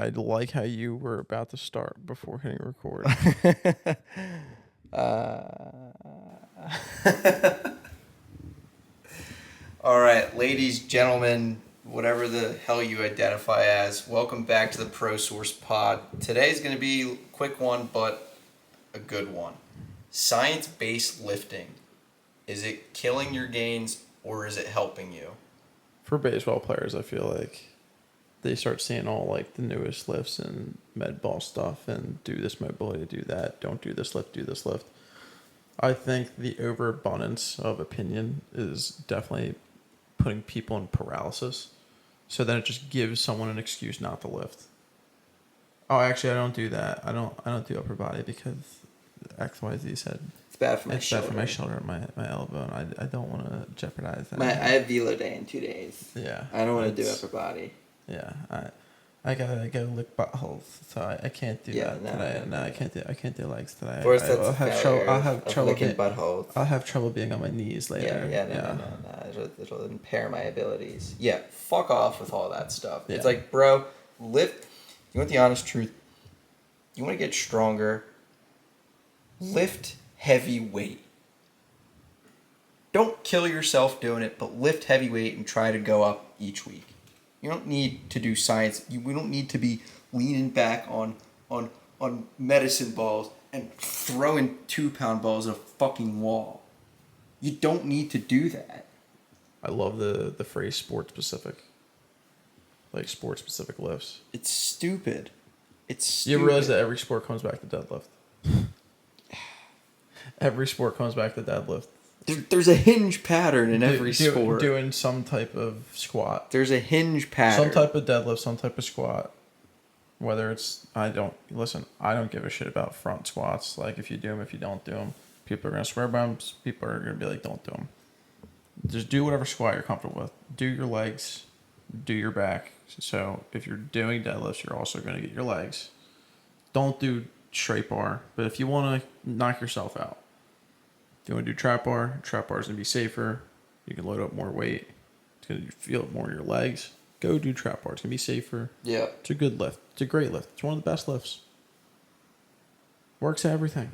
I like how you were about to start before hitting record. All right, ladies, gentlemen, whatever the hell you identify as, welcome back to the Pro Source Pod. Today's going to be a quick one, but a good one. Science-based lifting. Is it killing your gains or is it helping you? For baseball players, I feel like they start seeing all like the newest lifts and med ball stuff and do this mobility, do that, don't do this lift, do this lift. I think the overabundance of opinion is definitely putting people in paralysis. So then it just gives someone an excuse not to lift. Oh, actually, I don't do that. I don't do upper body because XYZ said It's bad for my it's shoulder. bad for my shoulder and my elbow, and I don't want to jeopardize that. I have velo day in 2 days. Yeah. I don't want to do upper body. Yeah, I gotta lick buttholes, so I can't do that today. No, I can't do legs today. First, that's I'll have trouble. I'll have trouble licking buttholes. I'll have trouble being on my knees later. No. It'll impair my abilities. Yeah, fuck off with all that stuff. Yeah. It's like, bro, lift. You want the honest truth? You want to get stronger? Lift heavy weight. Don't kill yourself doing it, but lift heavy weight and try to go up each week. You don't need to do science. We don't need to be leaning back on medicine balls and throwing 2-pound balls at a fucking wall. You don't need to do that. I love the phrase sport specific. Like sport specific lifts. It's stupid. It's stupid. You realize that every sport comes back to deadlift. Every sport comes back to deadlift. There's a hinge pattern in every sport. Doing some type of squat. There's a hinge pattern. Some type of deadlift, some type of squat. Whether it's, I don't give a shit about front squats. Like, if you do them, if you don't do them. People are going to swear by them. People are going to be like, don't do them. Just do whatever squat you're comfortable with. Do your legs. Do your back. So, if you're doing deadlifts, you're also going to get your legs. Don't do straight bar. But if you want to knock yourself out, if you want to do trap bar is going to be safer. You can load up more weight. It's going to feel more in your legs. Go do trap bar. It's going to be safer. Yeah. It's a good lift. It's a great lift. It's one of the best lifts. Works everything.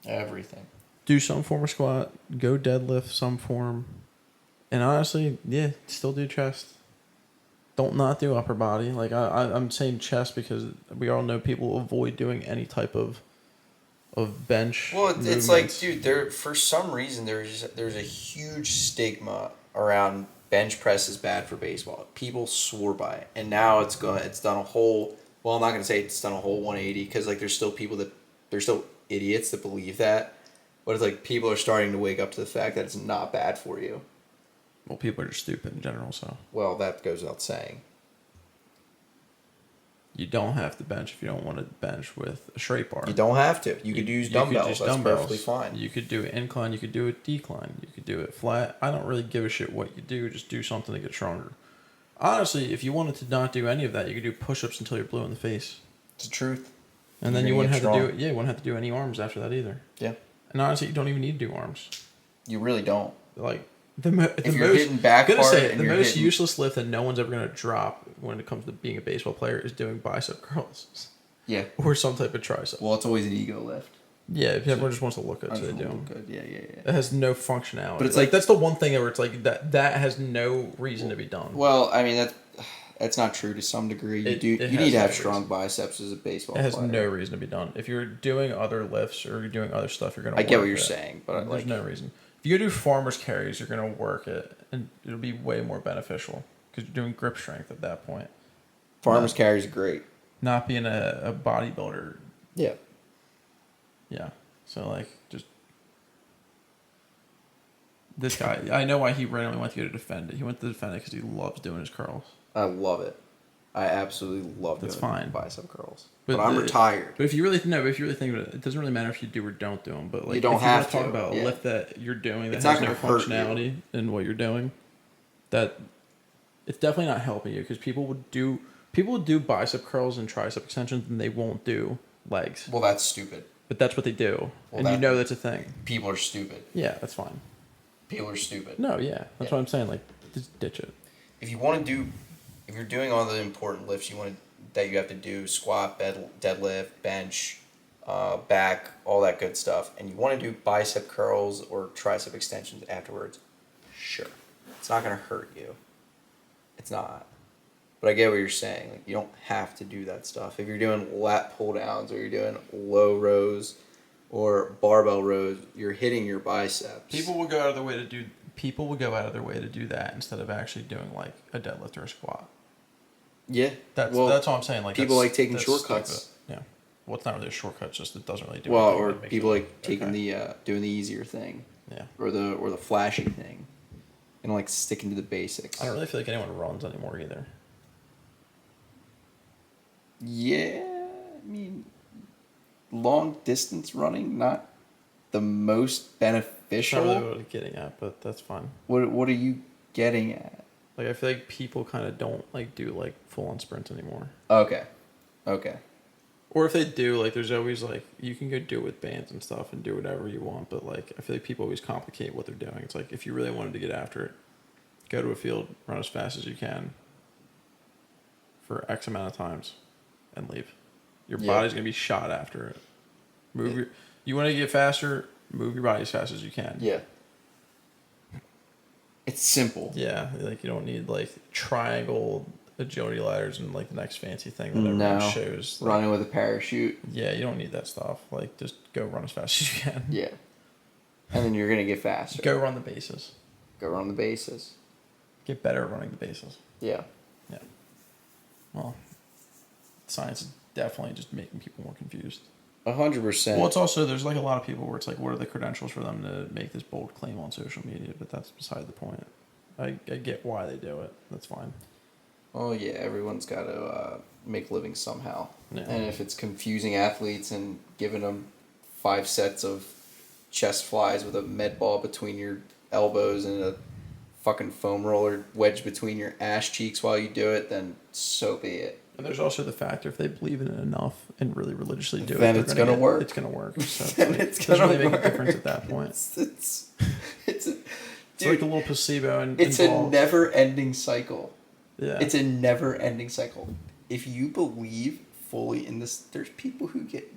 Everything. Do some form of squat. Go deadlift some form. And honestly, yeah, still do chest. Don't not do upper body. Like, I'm saying chest because we all know people avoid doing any type of bench. Well, it's movements. like, dude, for some reason there's a huge stigma around bench press is bad for baseball. People swore by it, and now it's done a whole. Well, I'm not gonna say it's done a whole 180 because like there's still idiots that believe that, but it's like people are starting to wake up to the fact that it's not bad for you. Well, people are just stupid in general, so. Well, that goes without saying. You don't have to bench if you don't want to bench with a straight bar. You don't have to. You could use dumbbells. Use That's dumbbells. perfectly fine. You could do it incline. You could do it decline. You could do it flat. I don't really give a shit what you do. Just do something to get stronger. Honestly, if you wanted to not do any of that, you could do push-ups until you're blue in the face. It's the truth. And then you wouldn't have to do it. Yeah, you wouldn't have to do any arms after that either. Yeah. And honestly, you don't even need to do arms. You really don't. Like If you're hitting back hard and the you're most hitting- useless lift that no one's ever gonna drop when it comes to being a baseball player is doing bicep curls. Yeah. Or some type of tricep. Well, it's always an ego lift. Yeah, if everyone just wants to look good, so they do them. Good. Yeah. It has no functionality. But it's like that's the one thing where it's like that has no reason to be done. Well, I mean that's not true to some degree. You need to have strong biceps as a baseball player. It has no reason to be done. If you're doing other lifts or you're doing other stuff, you're gonna. I get what work you're it. saying, but There's no reason. If you do farmer's carries, you're gonna work it, and it'll be way more beneficial because you're doing grip strength at that point. Farmer's carries are great. Not being a bodybuilder. Yeah. Yeah. So like just. This guy, I know why he randomly went to go to defend it. He went to defend it because he loves doing his curls. I love it. I absolutely love That's doing fine. bicep curls. But I'm retired. But if you really think about it, it doesn't really matter if you do or don't do them. But like, you don't if you have want to talk about yeah. a lift that you're doing that it's has not no hurt functionality in what you're doing, that it's definitely not helping you because people would do bicep curls and tricep extensions and they won't do legs. Well, that's stupid. But that's what they do, and you know that's a thing. People are stupid. Yeah, that's fine. People are stupid. No, yeah, that's what I'm saying. Like, just ditch it. If you're doing all the important lifts, you want to that you have to do: squat, deadlift, bench, back, all that good stuff, and you want to do bicep curls or tricep extensions afterwards, sure, it's not gonna hurt you. It's not. But I get what you're saying. Like, you don't have to do that stuff. If you're doing lat pull downs or you're doing low rows or barbell rows, you're hitting your biceps. People will go out of their way to do. People will go out of their way to do that instead of actually doing like a deadlift or a squat. Yeah, That's all I'm saying. Like people that's- like taking that's shortcuts. stupid. Yeah. Well, it's not really a shortcut. Just it doesn't really do. Well, anything or to make people it- like taking the doing the easier thing, Yeah. or the flashy thing, and like sticking to the basics. I don't really feel like anyone runs anymore either. Yeah, I mean, long distance running not the most That's not beneficial. really what I'm getting at, but that's fine. What are you getting at? Like I feel like people kind of don't like do like full on sprints anymore. Okay. Or if they do, like there's always like you can go do it with bands and stuff and do whatever you want, but like I feel like people always complicate what they're doing. It's like if you really wanted to get after it, go to a field, run as fast as you can for X amount of times, and leave. Your Yeah. body's gonna be shot after it. You want to get faster, move your body as fast as you can. Yeah. It's simple. Yeah, like you don't need like triangle agility ladders and like the next fancy thing that everyone No. shows. Like, Running with a parachute. yeah, you don't need that stuff. Like just go run as fast as you can. Yeah. And then you're gonna get faster. Go run the bases. Go run the bases. Get better at running the bases. Yeah. Yeah. Well, science is definitely just making people more confused. 100%. Well, it's also there's like a lot of people where it's like, what are the credentials for them to make this bold claim on social media? But that's beside the point. I get why they do it. That's fine. Oh yeah, everyone's got to make livings somehow. Yeah. And if it's confusing athletes and giving them 5 sets of chest flies with a med ball between your elbows and a fucking foam roller wedged between your ass cheeks while you do it, then so be it. And there's also the factor if they believe in it enough and really religiously do Then it, it's gonna work. It's gonna work. So it's Then like, it's it doesn't gonna really make work. a difference at that point. It's It's dude, like a little placebo and it's involved. a never-ending cycle. Yeah. It's a never-ending cycle. If you believe fully in this, there's people who get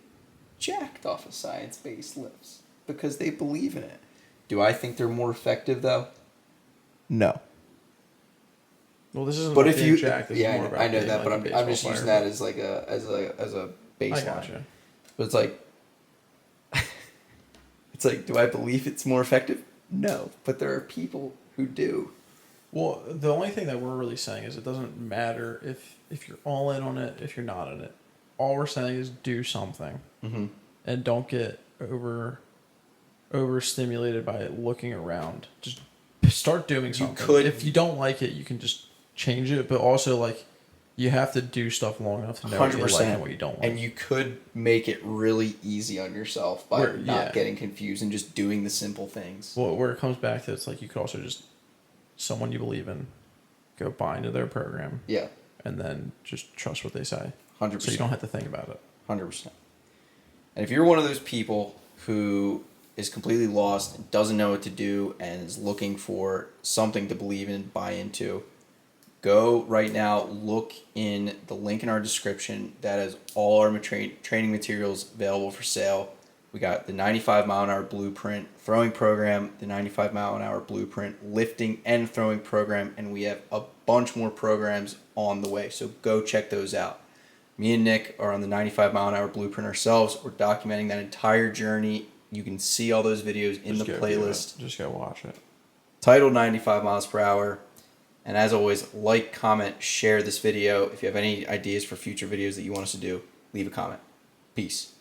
jacked off of science-based lifts because they believe in it. Do I think they're more effective though? No. Well, this isn't But about if being you, jacked, this is yeah, more about I know being that, like but a I'm baseball just player. using that as like as a baseline. I gotcha. But it's like, do I believe it's more effective? No, but there are people who do. Well, the only thing that we're really saying is it doesn't matter if you're all in on it, if you're not in it. All we're saying is do something, and don't get overstimulated by looking around. Just start doing something. could- if you don't like it, you can just change it. But also, like, you have to do stuff long enough to know what you like and what you don't like. And you could make it really easy on yourself by not getting confused and just doing the simple things. Well, where it comes back to, it's like you could also just someone you believe in, go buy into their program, Yeah, and then just trust what they say. 100%. So you don't have to think about it. 100%. And if you're one of those people who is completely lost and doesn't know what to do and is looking for something to believe in, buy into, go right now, look in the link in our description that has all our training materials available for sale. We got the 95 mile an hour blueprint throwing program, the 95 mile an hour blueprint lifting and throwing program, and we have a bunch more programs on the way. So go check those out. Me and Nick are on the 95 mile an hour blueprint ourselves. We're documenting that entire journey. You can see all those videos in Just the go do playlist it. Just go watch it. titled 95 miles per hour. And as always, like, comment, share this video. If you have any ideas for future videos that you want us to do, leave a comment. Peace.